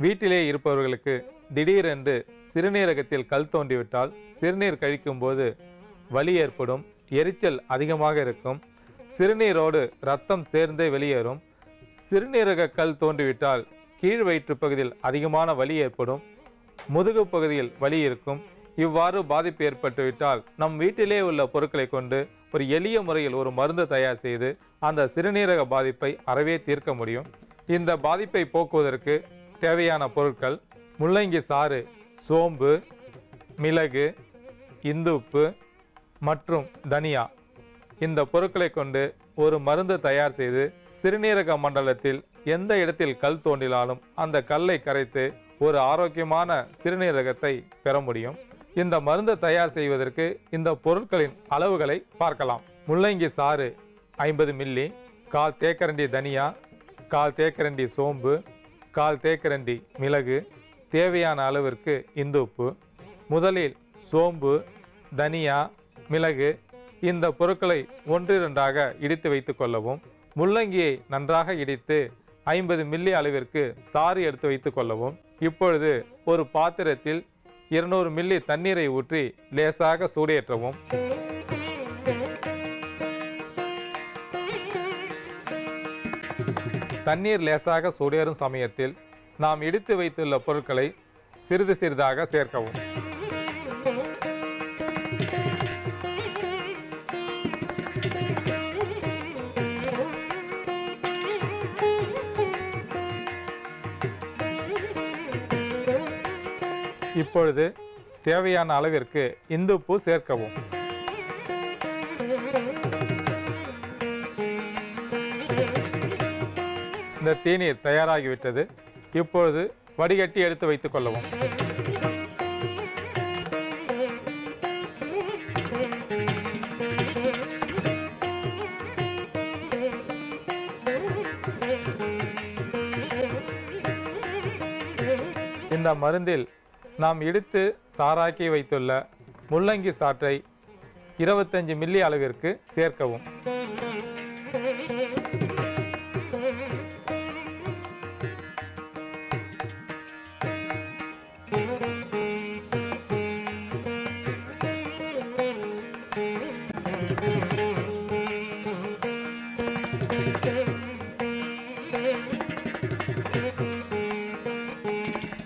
வீட்டிலே இருப்பவர்களுக்கு திடீரென்று சிறுநீரகத்தில் கல் தோன்றிவிட்டால் சிறுநீர் கழிக்கும்போது வலி ஏற்படும், எரிச்சல் அதிகமாக இருக்கும், சிறுநீரோடு இரத்தம் சேர்ந்தே வெளியேறும். சிறுநீரக கல் தோன்றிவிட்டால் கீழ் வயிற்று பகுதியில் அதிகமான வலி ஏற்படும், முதுகு பகுதியில் வலி இருக்கும். இவ்வாறு பாதிப்பு ஏற்பட்டுவிட்டால் நம் வீட்டிலே உள்ள பொருட்களை கொண்டு ஒரு எளிய முறையில் ஒரு மருந்து தயார் செய்து அந்த சிறுநீரக பாதிப்பை அறவே தீர்க்க முடியும். இந்த பாதிப்பை போக்குவதற்கு தேவையான பொருட்கள்: முள்ளங்கி சாறு, சோம்பு, மிளகு, இந்துப்பு மற்றும் தனியா. இந்த பொருட்களை கொண்டு ஒரு மருந்து தயார் செய்து சிறுநீரக மண்டலத்தில் எந்த இடத்தில் கல் தோன்றினாலும் அந்த கல்லை கரைத்து ஒரு ஆரோக்கியமான சிறுநீரகத்தை பெற முடியும். இந்த மருந்து தயார் செய்வதற்கு இந்த பொருட்களின் அளவுகளை பார்க்கலாம். முள்ளங்கி சாறு 50 மில்லி, 1/4 தேக்கரண்டி தனியா, 1/4 தேக்கரண்டி சோம்பு, 1/4 தேக்கரண்டி மிளகு, தேவையான அளவிற்கு இந்துப்பு. முதலில் சோம்பு, தனியா, மிளகு இந்த பொருட்களை ஒன்றிரண்டாக இடித்து வைத்து கொள்ளவும். முள்ளங்கியை நன்றாக இடித்து 50 மில்லி அளவிற்கு சாறு எடுத்து வைத்து கொள்ளவும். இப்பொழுது ஒரு பாத்திரத்தில் 200 மில்லி தண்ணீரை ஊற்றி லேசாக சூடேற்றவும். தண்ணீர் லேசாக சூடேறும் சமயத்தில் நாம் இடித்து வைத்துள்ள பொருட்களை சிறிது சிறிதாக சேர்க்கவும். இப்பொழுது தேவையான அளவிற்கு இந்துப்பு சேர்க்கவும். இந்த தேநீர் தயாராகிவிட்டது. இப்பொழுது வடிகட்டி எடுத்து வைத்துக் கொள்ளவும். இந்த மருந்தில் நாம் இடித்து சாறாக்கி வைத்துள்ள முள்ளங்கி சாற்றை 25 மில்லி அளவிற்கு சேர்க்கவும்.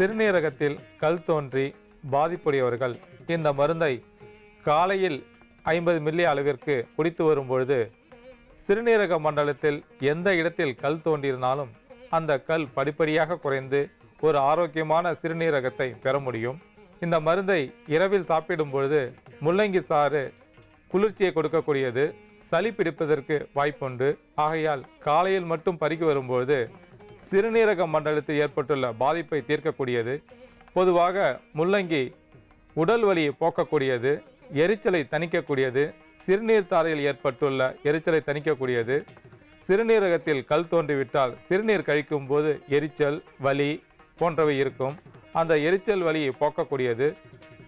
சிறுநீரகத்தில் கல் தோன்றி பாதிப்புடையவர்கள் இந்த மருந்தை காலையில் 50 மில்லி அளவிற்கு குடித்து வரும்பொழுது சிறுநீரக மண்டலத்தில் எந்த இடத்தில் கல் தோன்றியிருந்தாலும் அந்த கல் படிப்படியாக குறைந்து ஒரு ஆரோக்கியமான சிறுநீரகத்தை பெற முடியும். இந்த மருந்தை இரவில் சாப்பிடும் பொழுது முள்ளங்கி சாறு குளிர்ச்சியை கொடுக்கக்கூடியது, சளி பிடிப்பதற்கு வாய்ப்புண்டு. ஆகையால் காலையில் மட்டும் பருகி வரும்பொழுது சிறுநீரக மண்டலத்தில் ஏற்பட்டுள்ள பாதிப்பை தீர்க்கக்கூடியது. பொதுவாக முள்ளங்கி உடல் வலியை போக்கக்கூடியது, எரிச்சலை தணிக்கக்கூடியது, சிறுநீர் தாரையில் ஏற்பட்டுள்ள எரிச்சலை தணிக்கக்கூடியது. சிறுநீரகத்தில் கல் தோன்றிவிட்டால் சிறுநீர் கழிக்கும் போது எரிச்சல், வலி போன்றவை இருக்கும். அந்த எரிச்சல் வலியை போக்கக்கூடியது.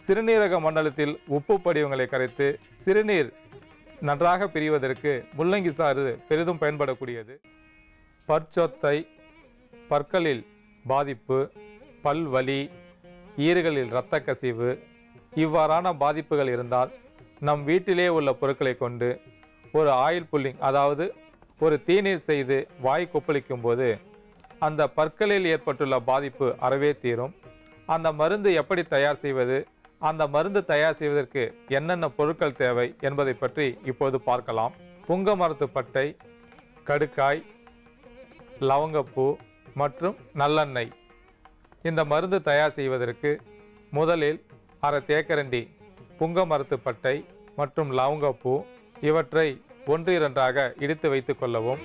சிறுநீரக மண்டலத்தில் உப்பு படிவங்களை கரைத்து சிறுநீர் நன்றாக பிரிவதற்கு முள்ளங்கி சாறு பெரிதும் பயன்படக்கூடியது. பற்சொத்தை, பற்களில் பாதிப்பு, பல் வலி, ஈறுகளில் இரத்த கசிவு இவ்வாறான பாதிப்புகள் இருந்தால் நம் வீட்டிலே உள்ள பொருட்களை கொண்டு ஒரு ஆயில் புல்லிங், அதாவது ஒரு தீநீர் செய்து வாய் கொப்பளிக்கும் போது அந்த பற்களில் ஏற்பட்டுள்ள பாதிப்பு அறவே தீரும். அந்த மருந்து எப்படி தயார் செய்வது, அந்த மருந்து தயார் செய்வதற்கு என்னென்ன பொருட்கள் தேவை என்பதை பற்றி இப்போது பார்க்கலாம். புங்க மரத்து பட்டை, கடுக்காய், லவங்கப்பூ மற்றும் நல்லெண்ணெய். இந்த மருந்து தயார் செய்வதற்கு முதலில் 1/2 தேக்கரண்டி புங்க மரத்து பட்டை மற்றும் லவங்கப்பூ இவற்றை ஒன்றிரண்டாக இடித்து வைத்துக் கொள்ளவும்.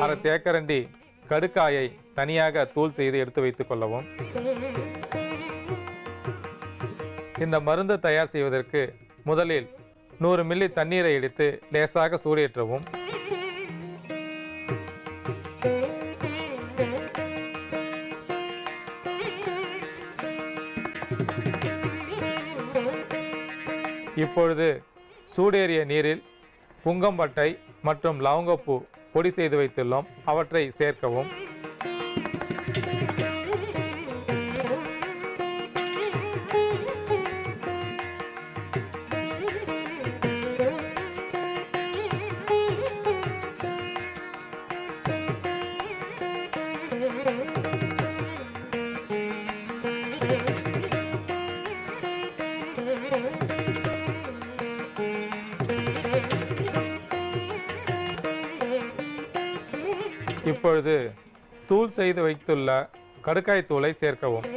அரை தேக்கரண்டி கடுக்காயை தனியாக தூள் செய்து எடுத்து வைத்துக் கொள்ளவும். இந்த மருந்து தயார் செய்வதற்கு முதலில் 100 மில்லி தண்ணீரை எடுத்து லேசாக சூடேற்றவும். இப்பொழுது சூடேறிய நீரில் புங்கம்பட்டை மற்றும் லவங்கப்பூ பொடி செய்து வைத்துள்ளோம். அவற்றை சேர்க்கவும். இப்பொழுது தூள் செய்து வைத்துள்ள கடுக்காய் தூளை சேர்க்கவும்.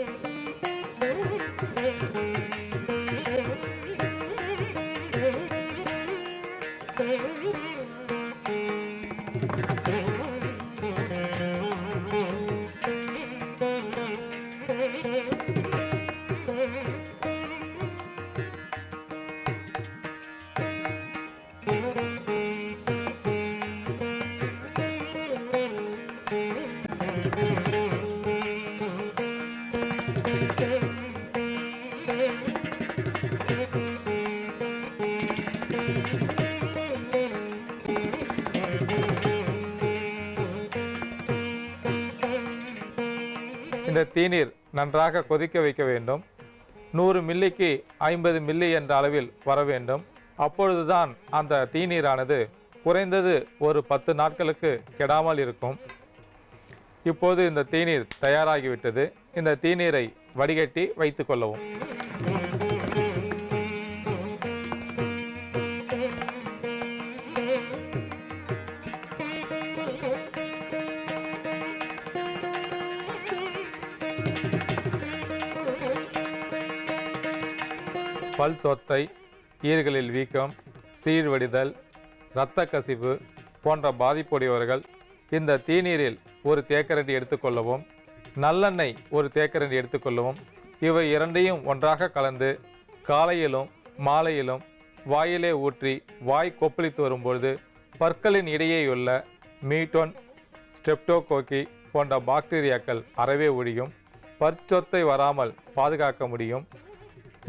இந்த தீநீர் நன்றாக கொதிக்க வைக்க வேண்டும். 100 மில்லிக்கு 50 மில்லி என்ற அளவில் வர வேண்டும். அப்பொழுதுதான் அந்த தீநீரானது குறைந்தது ஒரு 10 நாட்களுக்கு கெடாமல் இருக்கும். இப்போது இந்த தீநீர் தயாராகிவிட்டது. இந்த தீநீரை வடிகட்டி வைத்துக் கொள்ளவும். பல் சொத்தை, ஈறுகளில் வீக்கம், சீழ்வடிதல், இரத்த கசிவு போன்ற பாதிப்புடையவர்கள் இந்த தீநீரில் ஒரு தேக்கரண்டி எடுத்துக்கொள்ளவும். நல்லெண்ணெய் ஒரு தேக்கரண்டி எடுத்துக்கொள்ளவும். இவை இரண்டையும் ஒன்றாக கலந்து காலையிலும் மாலையிலும் வாயிலே ஊற்றி வாய் கொப்பளித்து வரும்பொழுது பற்களின் இடையேயுள்ள மீட்டோன், ஸ்ட்ரெப்டோகோக்கி போன்ற பாக்டீரியாக்கள் அறவே ஒழியும். பற்சொத்தை வராமல் பாதுகாக்க முடியும்.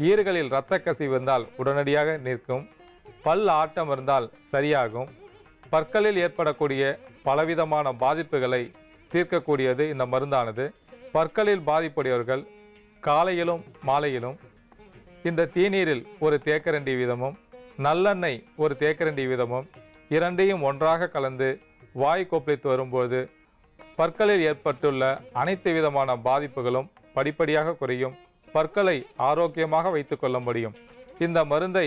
ஈறுகளில் இரத்த கசிவு இருந்தால் உடனடியாக நிற்கும். பல் ஆட்டம் இருந்தால் சரியாகும். பற்களில் ஏற்படக்கூடிய பலவிதமான பாதிப்புகளை தீர்க்கக்கூடியது இந்த மருந்தானது. பற்களில் பாதிப்புடையவர்கள் காலையிலும் மாலையிலும் இந்த தீநீரில் ஒரு தேக்கரண்டி வீதமும் நல்லெண்ணெய் ஒரு தேக்கரண்டி வீதமும் இரண்டையும் ஒன்றாக கலந்து வாய் கொப்பளித்து வரும்போது பற்களில் ஏற்பட்டுள்ள அனைத்து விதமான பாதிப்புகளும் படிப்படியாக குறையும். பற்களை ஆரோக்கியமாக வைத்துக் கொள்ள முடியும். இந்த மருந்தை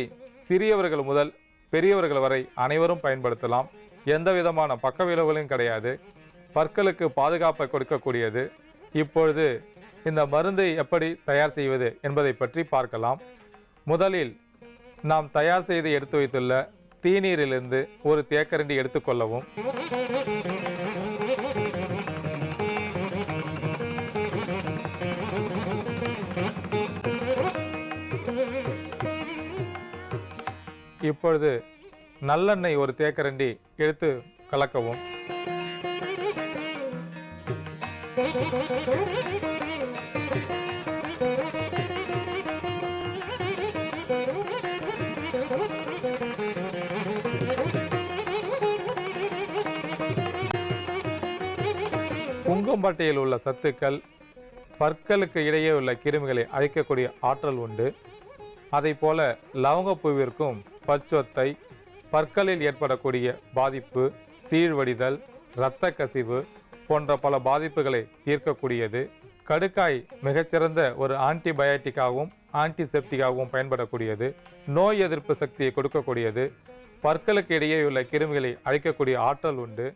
சிறியவர்கள் முதல் பெரியவர்கள் வரை அனைவரும் பயன்படுத்தலாம். எந்த விதமான பக்க விளைவுகளும் கிடையாது. பற்களுக்கு பாதுகாப்பை கொடுக்கக்கூடியது. இப்பொழுது இந்த மருந்தை எப்படி தயார் செய்வது என்பதை பற்றி பார்க்கலாம். முதலில் நாம் தயார் செய்து எடுத்து வைத்துள்ள தீநீரிலிருந்து ஒரு தேக்கரண்டி எடுத்துக்கொள்ளவும். இப்பொழுது நல்லெண்ணெய் ஒரு தேக்கரண்டி எடுத்து கலக்கவும். புங்கம்பட்டையில் உள்ள சத்துக்கள் பற்களுக்கு இடையே உள்ள கிருமிகளை அழிக்கக்கூடிய ஆற்றல் உண்டு. அதை போல லவங்கப்பூவிற்கும் பற்சொத்தை, பற்களில் ஏற்படக்கூடிய பாதிப்பு, சீழ்வடிதல், இரத்த கசிவு போன்ற பல பாதிப்புகளை தீர்க்கக்கூடியது. கடுக்காய் மிகச்சிறந்த ஒரு ஆன்டிபயோட்டிக்காகவும் ஆன்டிசெப்டிக்காகவும் பயன்படக்கூடியது. நோய் எதிர்ப்பு சக்தியை கொடுக்கக்கூடியது. பற்களுக்கு இடையே உள்ள கிருமிகளை அழிக்கக்கூடிய ஆற்றல் உண்டு.